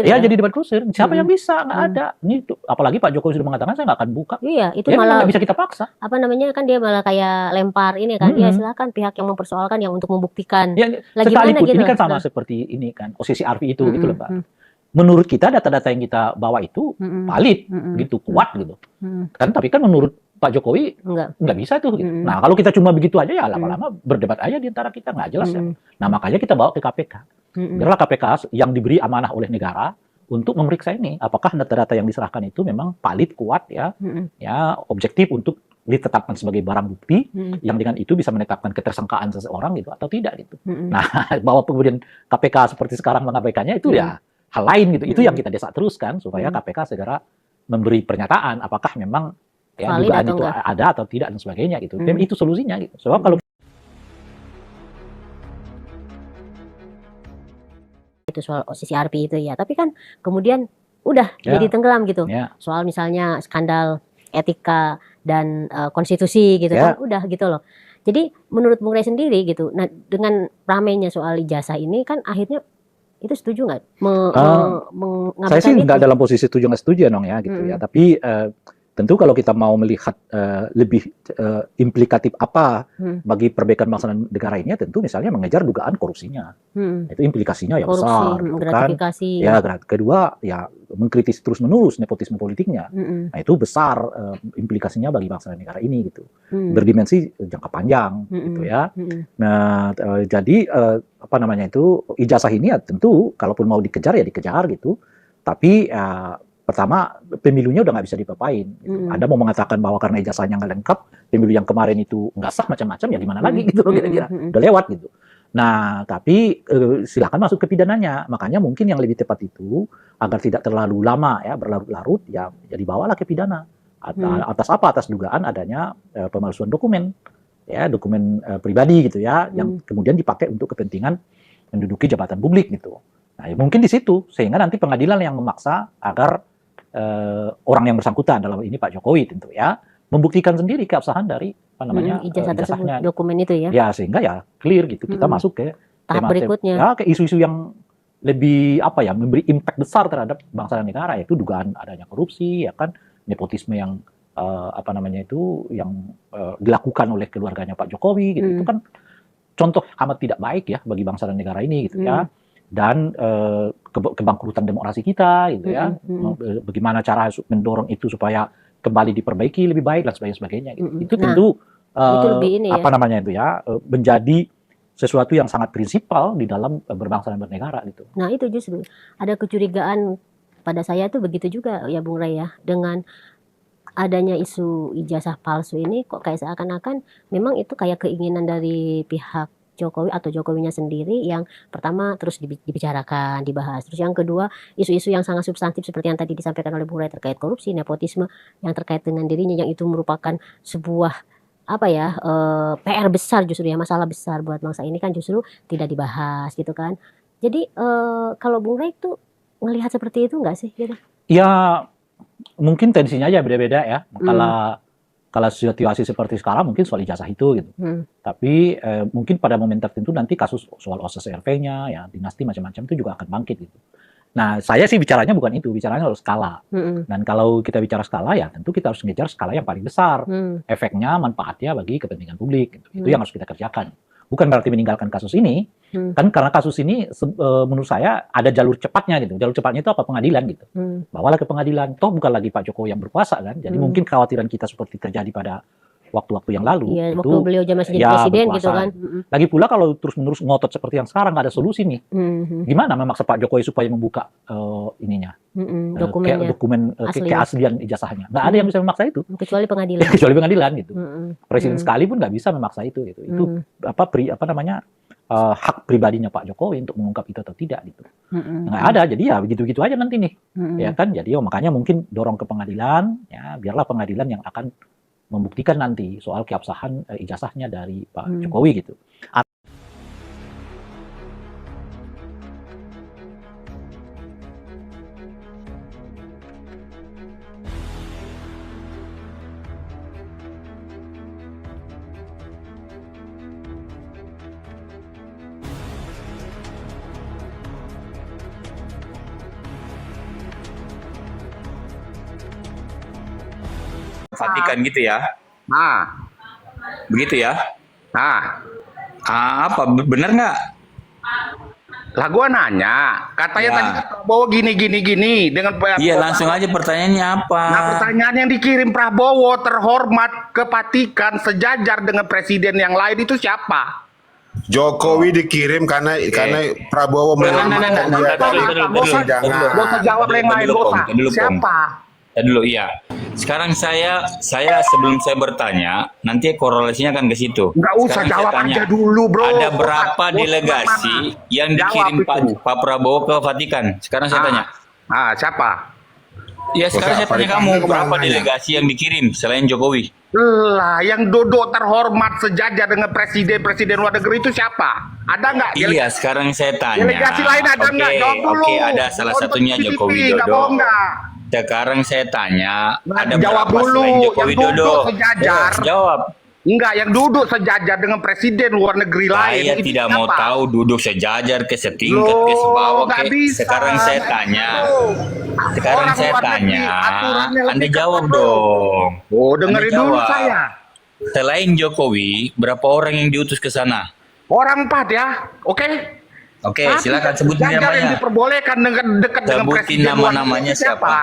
Ya, ya. jadi debat kusir. Siapa yang bisa? Nggak Hmm. ada. Ini tuh, apalagi Pak Jokowi sudah mengatakan saya nggak akan buka. Iya, itu Ya, malah nggak bisa kita paksa. apa namanya kan dia malah kayak lempar ini kan. Ya Mm-mm. silakan pihak yang mempersoalkan yang untuk membuktikan. Ya, Lah sekali gimana pun gitu ini loh. kan sama Nah, seperti ini kan, posisi Arfi itu gitu loh, Pak. mm. Menurut kita data-data yang kita bawa itu valid, gitu, kuat gitu. Kan tapi kan menurut Pak Jokowi Enggak. nggak bisa tuh. Gitu. Mm. Nah kalau kita cuma begitu aja ya lama-lama berdebat aja di antara kita nggak jelas ya. Nah makanya kita bawa ke KPK. Biarlah KPK yang diberi amanah oleh negara untuk memeriksa ini, apakah data-data yang diserahkan itu memang valid, kuat ya, ya objektif untuk ditetapkan sebagai barang bukti yang dengan itu bisa menetapkan ketersangkaan seseorang gitu atau tidak gitu. Nah bahwa kemudian KPK seperti sekarang mengabaikannya itu ya hal lain gitu. Itu yang kita desak terus kan supaya KPK segera memberi pernyataan apakah memang ya Valid dugaan atau itu enggak. ada atau tidak dan sebagainya gitu. Dan itu solusinya gitu. Sebab kalau itu soal CCRP itu ya. Tapi kan kemudian udah Ya. jadi tenggelam gitu. ya, Soal misalnya skandal etika dan konstitusi gitu Ya. kan udah gitu loh. Jadi menurut Bung Rey sendiri gitu. Nah, dengan ramainya soal ijazah ini kan akhirnya itu setuju nggak? saya sih Mengabaikan nggak itu. dalam posisi setuju nggak setuju Nong ya gitu ya. Tapi tentu kalau kita mau melihat lebih implikatif apa bagi perbaikan bangsa dan negara ini, ya tentu misalnya mengejar dugaan korupsinya. Itu implikasinya ya Korupsi, besar. Gitu kan. gratifikasi. Ya, kedua ya mengkritis terus menerus nepotisme politiknya. Nah itu besar implikasinya bagi bangsa dan negara ini gitu. Berdimensi jangka panjang gitu ya. Nah jadi apa namanya itu ijazah ini ya tentu kalaupun mau dikejar ya dikejar gitu. Tapi pertama pemilunya udah nggak bisa dipapain. Gitu. Anda mau mengatakan bahwa karena ijazahnya nggak lengkap, pemilu yang kemarin itu nggak sah macam-macam ya gimana lagi gitu loh kira-kira. Udah lewat gitu. Nah tapi silakan masuk ke pidananya. Makanya mungkin yang lebih tepat itu agar tidak terlalu lama ya berlarut-larut ya dibawalah ke pidana. Atas apa? Atas dugaan adanya pemalsuan dokumen. Ya, dokumen pribadi gitu ya, yang kemudian dipakai untuk kepentingan menduduki jabatan publik gitu. Nah, ya mungkin di situ sehingga nanti pengadilan yang memaksa agar orang yang bersangkutan dalam ini Pak Jokowi tentu ya membuktikan sendiri keabsahan dari apa namanya ijazah tersebut, ijazahnya. dokumen itu ya. Ya sehingga ya clear gitu kita masuk ke tahap berikutnya. Ya ke isu-isu yang lebih apa ya memberi impact besar terhadap bangsa dan negara, yaitu dugaan adanya korupsi ya kan, nepotisme yang apa namanya itu yang dilakukan oleh keluarganya Pak Jokowi gitu. Itu kan contoh amat tidak baik ya bagi bangsa dan negara ini gitu ya. Dan kebangkrutan demokrasi kita gitu ya. Bagaimana cara mendorong itu supaya kembali diperbaiki lebih baik dan sebagainya gitu. Itu tentu itu lebih ini apa ya. namanya itu ya menjadi sesuatu yang sangat prinsipal di dalam berbangsa dan bernegara gitu. Nah, itu justru ada kecurigaan pada saya tuh begitu juga ya Bung Rey ya, dengan adanya isu ijazah palsu ini kok kayak seakan-akan memang itu kayak keinginan dari pihak Jokowi atau Jokowinya sendiri yang pertama terus dibicarakan, dibahas. Terus yang kedua, isu-isu yang sangat substantif seperti yang tadi disampaikan oleh Bung Rey terkait korupsi, nepotisme yang terkait dengan dirinya, yang itu merupakan sebuah apa ya PR besar justru ya, masalah besar buat bangsa ini kan justru tidak dibahas gitu kan. Jadi kalau Bung Rey tuh ngelihat seperti itu nggak sih? Gitu? Ya mungkin tensinya aja beda-beda ya. Kalau situasi seperti sekarang mungkin soal ijazah itu gitu. Tapi mungkin pada momen tertentu nanti kasus soal OSSRV-nya ya dinasti macam-macam itu juga akan bangkit gitu. Nah saya sih bicaranya bukan itu, bicaranya soal skala. Dan kalau kita bicara skala ya tentu kita harus mengejar skala yang paling besar. Efeknya, manfaatnya bagi kepentingan publik. Gitu. Itu yang harus kita kerjakan. Bukan berarti meninggalkan kasus ini, kan karena kasus ini menurut saya ada jalur cepatnya gitu. Jalur cepatnya itu apa? Pengadilan gitu. Bawalah ke pengadilan. Toh bukan lagi Pak Jokowi yang berkuasa kan. Jadi mungkin kekhawatiran kita seperti terjadi pada waktu-waktu yang lalu. Iya, itu, waktu beliau masih jadi presiden gitu kan. Lagi pula kalau terus-menerus ngotot seperti yang sekarang nggak ada solusi nih. Gimana memaksa Pak Jokowi supaya membuka ininya? Dokumen keaslian ijazahnya. Nggak ada yang bisa memaksa itu. Kecuali pengadilan. Kecuali pengadilan gitu. Presiden sekalipun nggak bisa memaksa itu gitu. Itu apa namanya hak pribadinya Pak Jokowi untuk mengungkap itu atau tidak gitu. Nggak ada, jadi ya begitu-begitu aja nanti nih. Ya kan, jadi makanya mungkin dorong ke pengadilan, ya biarlah pengadilan yang akan membuktikan nanti soal keabsahan ijazahnya dari Pak Jokowi gitu. Vatikan gitu ya? Nah, Begitu ya? nah. Apa benar nggak? Lah gua nanya, katanya Ya. tadi kan Prabowo gini dengan Iya, langsung aja pertanyaannya apa? Nah, pertanyaan yang dikirim Prabowo terhormat ke Vatikan sejajar dengan presiden yang lain itu siapa? Jokowi dikirim karena Prabowo menyelamatkan dia dari persidangan. Gak usah jawab yang lain, gak usah. Siapa? Dulu iya. Sekarang saya sebelum saya bertanya, nanti korelasinya akan ke situ. Nggak usah, Sekarang jawab saya tanya, aja dulu, bro. Ada berapa Bos, delegasi mana? yang Jawab dikirim itu. Pak Prabowo ke Vatikan? Sekarang saya tanya. Siapa? Ya sekarang saya tanya kamu, berapa delegasi yang dikirim selain Jokowi? Lah, yang duduk terhormat sejajar dengan presiden luar negeri itu siapa? Ada nggak? Iya, sekarang saya tanya. Delegasi lain ada nggak? Jawab dulu. Oke, ada salah Nonton satunya TV, Joko nggak Widodo. bohong nggak? Sekarang saya tanya, Nah, ada jawab berapa dulu. selain Joko Yang Widodo? duduk sejajar. Jawab. Enggak, yang duduk sejajar dengan presiden luar negeri lain. Saya itu tidak mau siapa? tahu duduk sejajar ke setingkat ke Loh, sebawah nggak ke. bisa. Sekarang saya tanya. Loh. Sekarang Orang saya luar negeri, tanya. aturannya lebih Anda ketat, jawab bro. dong. Oh, dengerin Anda dulu jawab. saya. Selain Jokowi, berapa orang yang diutus ke sana? Orang 4 ya, oke? Oke, Tapi silakan sebutin sejajar yang namanya. diperbolehkan dekat dengan Sebutin presiden luar nama-namanya negeri siapa?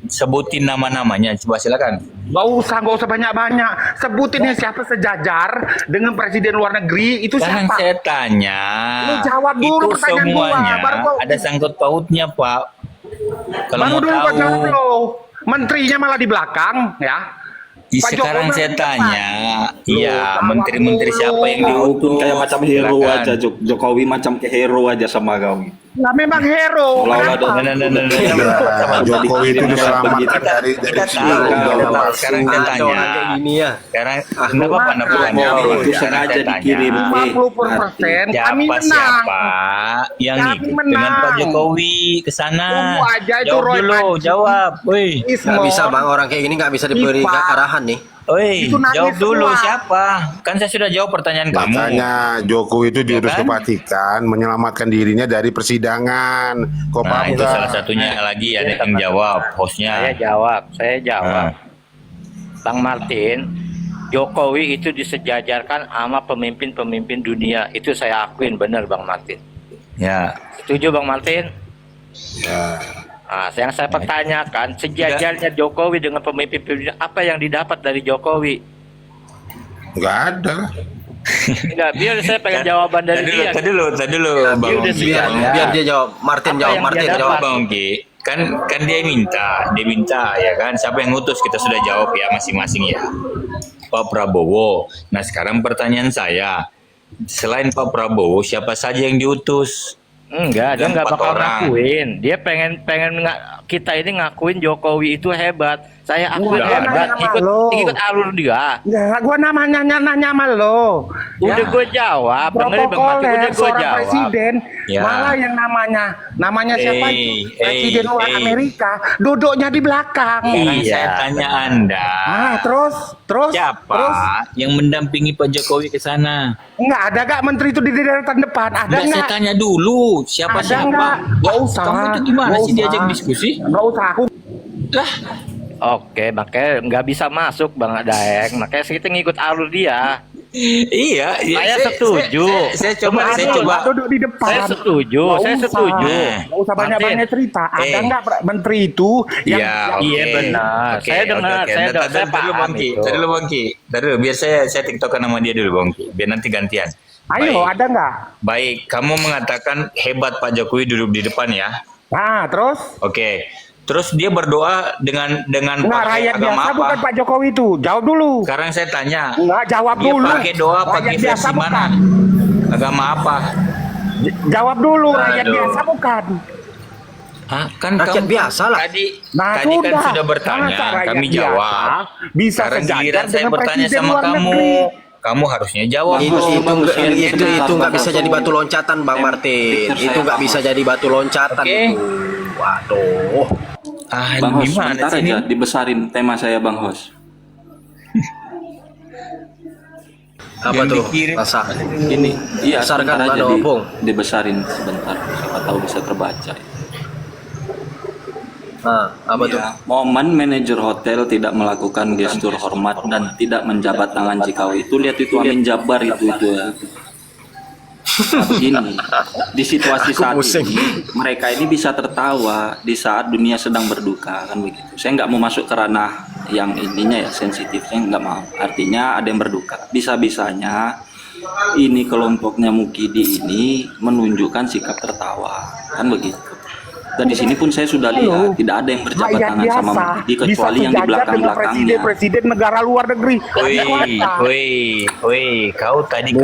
Sebutin nama-namanya, coba silakan. Gak usah banyak-banyak. Sebutin yang siapa sejajar dengan presiden luar negeri itu Sekarang siapa? saya tanya, Lu jawab dulu itu pertanyaan gua, semuanya baru gua- ada sangkut pautnya, Pak. Kalau Baru mau dulu gua jawab tahu, lo. Menterinya malah di belakang, ya. Pak sekarang Jokowi saya di depan. tanya, iya jawab menteri-menteri dulu. siapa yang diutus? Kayak macam hero Silakan. aja, Jokowi macam kayak hero aja sama kau. Lah memang hero. Seolah-olah Kenapa? Nah, Jokowi itu diselamatkan dari kita tahu, segala kita tahu. Sekarang saya Ada tanya, orang kayak gini ya. sekarang kenapa Pak Anda Jokowi tanya? itu Sekarang sengaja saya tanya, dikirim. 50% kami menang. siapa yang Kami ikut menang. dengan Pak Jokowi ke sana? Tunggu aja itu Jawab Roy dulu, Manji. jawab. Woi, Nggak bisa bang, orang kayak gini nggak bisa diberi Ipa. arahan nih. woi, Itu nangis jawab dulu semua. siapa? Kan saya sudah jawab pertanyaan kamu. Makanya Jokowi itu diurus Ya ke kan? Vatikan menyelamatkan dirinya dari persidangan. Kok Nah, paham itu nggak? salah satunya lagi ada yang jawab, hostnya. Saya jawab. Nah. Bang Martin, Jokowi itu disejajarkan sama pemimpin-pemimpin dunia. Itu saya akuin benar Bang Martin. Ya, Setuju Bang Martin? Ya. Nah, yang saya pertanyakan, sejajarnya Jokowi dengan pemimpin-pemimpin dunia, apa yang didapat dari Jokowi? Nggak ada. Enggak, biar saya pengen jawaban dari dia. tadi dulu, Bang Dia udah Ongki. siap. Biar dia jawab. Martin Apa jawab. yang Martin dia jawab. dapat? Bang Ongki, kan dia minta ya kan, siapa yang ngutus kita sudah jawab ya masing-masing ya. Pak Prabowo. Nah sekarang pertanyaan saya, selain Pak Prabowo siapa saja yang diutus? Enggak, dia Dan nggak 4 bakal orang. ngakuin. Dia pengen kita ini ngakuin Jokowi itu hebat. Saya akuin Enggak, hebat. nanya Ikut sama lo. ikut alur dia. Ya, gua nanya sama lo. Udah gue jawab, dengerin Bang Martin, udah gue seorang jawab. presiden, Ya. malah yang namanya siapa itu? Presiden luar hey. Amerika, duduknya di belakang. Sekarang Iya. saya tanya Anda, Terus siapa yang mendampingi Pak Jokowi ke sana? Enggak ada gak menteri itu di deretan depan? Ada Enggak, saya enggak? tanya dulu, Ada siapa-siapa? nggak? Nggak usah. Kamu itu gimana Nggak sih usah. diajak diskusi? Enggak usah aku. Lah, Oke, makanya nggak bisa masuk Bang Daeng. Makanya kita ngikut alur dia. iya, Saya setuju. Saya coba, duduk di depan. Saya setuju, Nggak saya usah. setuju. Nggak usah banyak-banyak Martin. cerita. Ada Eh. enggak menteri itu yang Iya, Iya, benar. Saya dengar, saya paham itu. Tadi dulu Bangki. Tadi dulu, biar saya tiktokan nama dia dulu Bangki. Biar nanti gantian. Ayo, Baik. ada enggak? Baik, kamu mengatakan hebat Pak Jokowi duduk di depan ya. Nah, terus? Oke. Terus dia berdoa dengan Nah, pakai rakyat agama biasa apa? bukan Pak Jokowi itu. Jawab dulu. Sekarang saya tanya. Enggak, jawab Dia dulu. pakai doa Rakyat pakai biasa versi mana? bukan. Agama apa? Jawab dulu, rakyat Aduh. biasa bukan. Hah, kan Rakyat kamu biasa lah. Tadi Nah, tadi kan sudah bertanya, Masa rakyat kami biasa jawab. bisa Sekarang sejajar giliran saya dengan bertanya presiden sama luar kamu. negeri. Kamu harusnya jawab. Itu nggak bisa jadi batu loncatan Bang Martin. Itu nggak bisa jadi batu loncatan. Oke. Itu. Waduh. Ah, Bang Hos, gimana sebentar sih ini? aja dibesarin tema saya Bang Hos. Apa Yang tuh? dikirim. Rasa. Ini, iya Besarkan sebentar aja mana, Opung? dibesarin sebentar, siapa tahu bisa terbaca. Apa tuh? Ya, momen manajer hotel tidak melakukan gestur hormat dan tidak menjabat tangan Jokowi itu, lihat itu Amin Jabar itu ya. Nah, begini, di situasi saat ini mereka ini bisa tertawa di saat dunia sedang berduka, kan begitu. Saya nggak mau masuk ke ranah yang ininya ya, sensitifnya nggak mau. Artinya ada yang berduka. Bisa-bisanya ini kelompoknya Mukidi ini menunjukkan sikap tertawa, kan begitu. Dan di sini pun saya sudah lihat tidak ada yang berjabat tangan sama Mukidi kecuali yang di belakang-belakangnya. Presiden negara luar negeri. Woi, kau tadi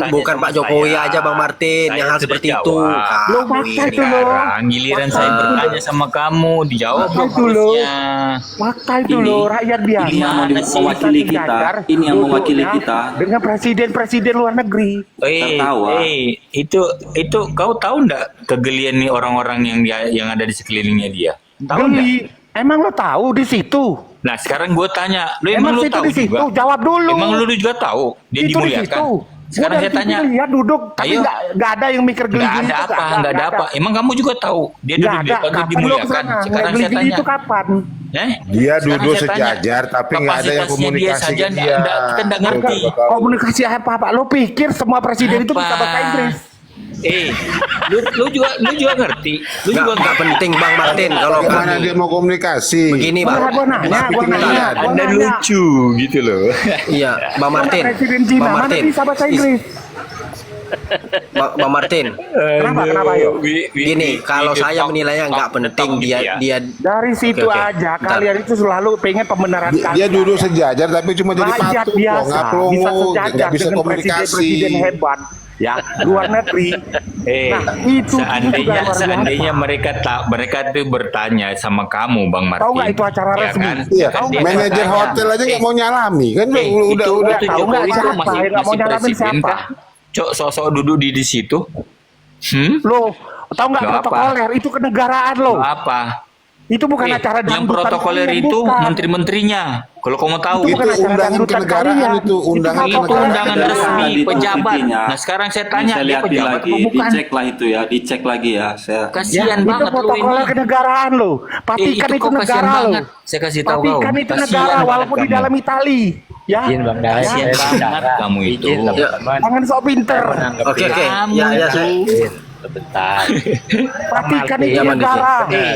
Bukan Pak Jokowi aja Bang Martin yang hal seperti itu. Lo fakta itu lo. Sekarang giliran saya bertanya sama kamu, dijawab Fakta itu lo. harusnya. Fakta itu lo, rakyat biasa. Ini yang mewakili kita. Ini yang mewakili kita. Dengan presiden-presiden luar negeri. Tertawa. Itu kau tahu ndak kegelian nih orang-orang yang ada di sekelilingnya dia? Tahu nggak? Geli. Emang lo tahu di situ? Nah sekarang gue tanya, lu emang Emang lu situ tahu di situ? juga? Jawab dulu. Emang lu juga tahu dia Itu di dimuliakan? situ. Sekarang saya tanya, Lihat duduk, tapi Ayo. nggak ada yang mikir nggak geli-geli ada itu, apa? Nggak ada apa? Emang kamu juga tahu dia Nggak duduk di ada. depan Kapan lo dimuliakan? kesana? Sekarang saya Geli-geli tanya, itu kapan? Dia Sekarang duduk saya tanya, sejajar tapi nggak ada yang kapasitasnya komunikasi saja ke dia. kita nggak ngerti. Komunikasi apa Pak? Lo pikir semua presiden itu bisa bahasa Inggris? Lu juga ngerti. Lu juga Nggak penting Bang Martin kalau Bagaimana dia mau komunikasi? begini Bang. Gua nanya. Anda lucu gitu loh. Iya, Bang Martin. Presiden Cina Bang mana Martin. bisa bahasa Inggris? Bang Martin. Kenapa yuk? Gini, kalau saya menilainya nggak penting dia Dari situ Oke. aja Bentar. kalian itu selalu pengen pembenaran Dia duduk sejajar tapi cuma jadi rakyat patung, biasa nggak bisa promo, sejajar nggak bisa dengan komunikasi. presiden hebat ya luar negeri. Nah, itu juga Seandainya mereka tuh bertanya sama kamu Bang Martin. Tahu nggak itu acara ya resmi? kan? Iya, Kan dia manajer bertanya, hotel aja nggak mau nyalami kan? itu Udah. tahu nggak Jokowi siapa? itu masih Yang nggak mau nyalamin presiden siapa? kah? Cok sosok duduk di situ. Lo tahu nggak Lo apa? protokoler itu kenegaraan lo. Apa? Itu bukan acara Yang dangdutan protokoler kalian, itu bukan. menteri-menterinya. Kalau kamu tahu. Itu Itu bukan acara undangan dangdutan kenegaraan kalian. itu, undangan Itu protokoler undangan kenegaraan. resmi Itu pejabat. intinya. Nah sekarang saya Ini tanya saya dia lihat pejabat lagi, apa bukan? dicek lah itu ya, dicek lagi ya. Saya Kasihan Itu banget lu protokoler ini. kenegaraan lo. Vatikan itu kok kasihan negara lo. banget. Saya kasih tahu kau. Vatikan itu Kasihan negara banget walaupun di kamu. dalam Itali. Ya. Kasihan banget kamu itu. Jangan sok pinter. Oke. Ya saya Vatikan itu Iya, Bang, negara.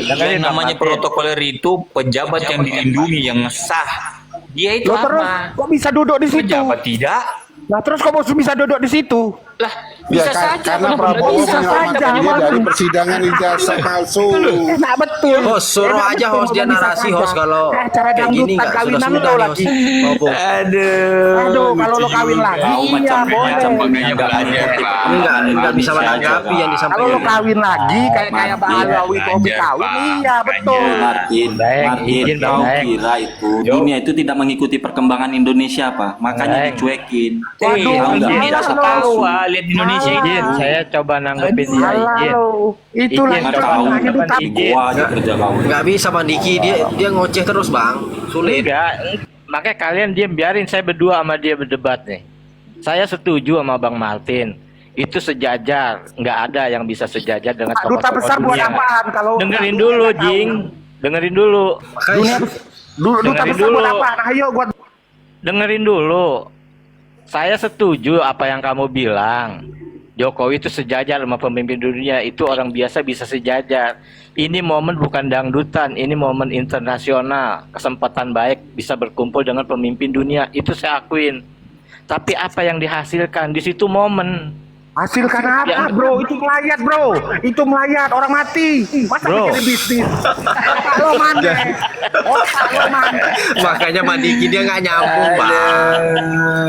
Yang namanya protokoler itu pejabat yang dilindungi, yang sah. Dia itu Lo terus apa? kok bisa duduk di situ? Pejabat tidak? Nah terus kok bisa duduk di situ? Lah, Ya, bisa saja. karena kenapa Prabowo bisa menyelamatkan saja? dia dari persidangan ijazah palsu. Enak betul. host suruh Enak aja betul host dia kalau bisa narasi saja. host kalau acara kayak gini dangdutan nggak kawinan sudah lo nih lagi. host. Ngomong. Aduh, kalau lo lucu kawin juga. lagi, tahu iya macam boleh. Makanya belajar, Pak. Enggak bisa Manusia menanggapi aja, yang Pak. disampaikan. Kalau lo kawin lagi kayak Pak Martin, Alawi Kobi belajar, kawin, Pak. iya betul. Martin, kau kira itu dunia itu tidak mengikuti perkembangan Indonesia apa? Makanya dicuekin. Waduh, Tahu nggak? iya, Ijazah lo. palsu. Lihat Indonesia Ah. ini. Saya coba nanggepin dia Salah izin. lo. Itulah Izin, Nggak itu tahu, namanya duta. gua aja kerja kau. Nggak bisa Bang Diki dia ngoceh terus Bang. Sulit. Enggak, makanya kalian diam, biarin saya berdua sama dia berdebat nih. Saya setuju sama Bang Martin. Itu sejajar, nggak ada yang bisa sejajar dengan Duta tokoh-tokoh besar buat dunia. apaan kalau Dengerin dulu, nggak tahu? Jing. Dengerin dulu. Duta Dengerin besar buat dulu. apaan? Ayo gua Dengerin dulu. Saya setuju apa yang kamu bilang. Jokowi itu sejajar sama pemimpin dunia. Itu orang biasa bisa sejajar. Ini momen bukan dangdutan. Ini momen internasional. Kesempatan baik bisa berkumpul dengan pemimpin dunia. Itu saya akuin. Tapi apa yang dihasilkan di situ momen. hasilkan apa, Yang- bro? Itu melayat, bro. Itu melayat orang mati. Masa Bro. bikin bisnis? Otak lo mana? Otak lo mana? Makanya Bang Diki dia nggak nyambung Bang.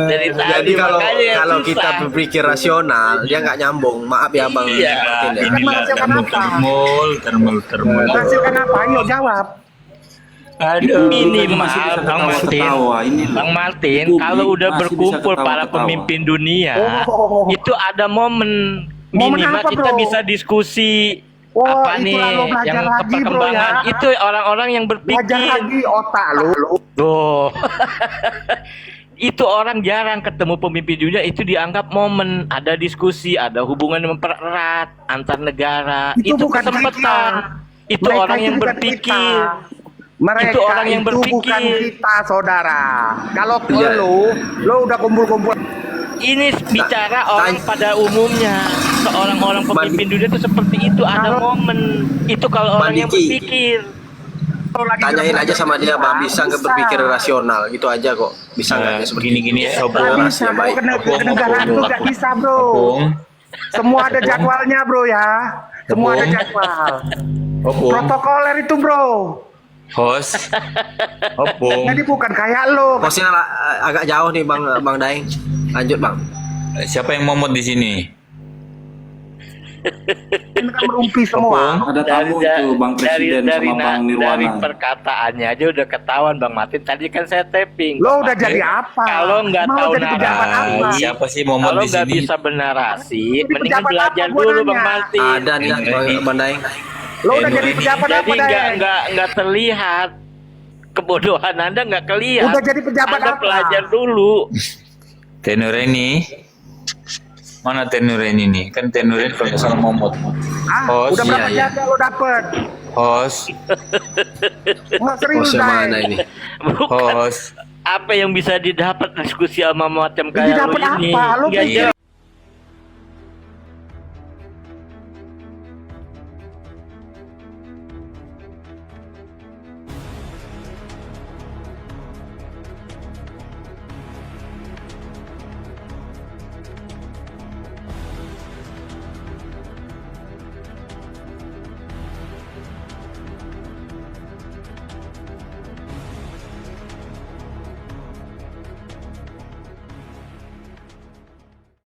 Dari Jadi kalau makanya susah. kita berpikir rasional dia nggak nyambung. Maaf ya Bang Iya, Martin ya. Kan menghasilkan apa? Termul. Menghasilkan apa? Ayo jawab. Aduh. Minimal masih bisa Bang Martin, ketawa-ketawa. Ini Bang Martin, publik kalau udah masih berkumpul bisa para ketawa-ketawa. pemimpin dunia, Oh. itu ada momen Momen minimal apa, kita bro? bisa diskusi Oh, apa nih itulah lo belajar yang lagi, bro, perkembangan. ya. Itu orang-orang yang Belajar berpikir. lagi otak lo. Tuh. Itu orang jarang ketemu pemimpin dunia, itu dianggap momen, ada diskusi, ada hubungan yang mempererat antar negara. Itu bukan kesempatan. Itu Mereka orang itu yang bukan berpikir. kita. Mereka Itu orang yang itu berpikir. bukan kita, saudara. Kalau Iya. lu udah kumpul-kumpul. Ini bicara orang pada umumnya. Seorang-orang pemimpin dunia itu seperti itu, ada momen. Itu kalau orang yang Mandiki. berpikir. Tanyain aja sama dia, Bang, bisa nggak berpikir rasional? Itu aja kok. Bisa nggak dia seperti Gini-gini ya, Nggak Opung. bisa, bro. baik. Kenegaraan tuh nggak bisa, bro. Opung. Semua ada jadwalnya, bro ya. Semua ada jadwal. Opung. Protokoler itu, bro. Host. Opung. Jadi bukan kayak lo. Posnya agak jauh nih, Bang Daeng. Lanjut, Bang. Siapa yang momot di sini? Ini kan merumpi semua. Opung. Ada tamu itu Bang Presiden sama Bang dari Nirwana. perkataannya aja udah ketahuan Bang Martin. Tadi kan saya tapping. Lo Bang udah Martin, jadi apa? Kalau nggak Mau tahu jadi pejabat narasi, apa? Siapa sih momot kalau di nggak sini? bisa bernarasi, Jadi mendingan pejabat belajar apa gua dulu nanya? Bang Martin. Ada nih, Bang Daeng. Lo udah jadi pejabat Jadi apa, Daeng? nggak terlihat kebodohan Anda, nggak kelihatan. Udah jadi pejabat Anda apa? belajar dulu. Tenureni. Mana Tenureni nih? Kan Tenureni kalau nggak salah momot. Ah, Host. udah berapa Iya, jaga lo dapet? Host. Nggak serius, Posnya mana Daeng. ini? Bukan. Host. Apa yang bisa didapat diskusi sama macam Jadi kayak dapat lu ini? apa? Lo Nggak pikir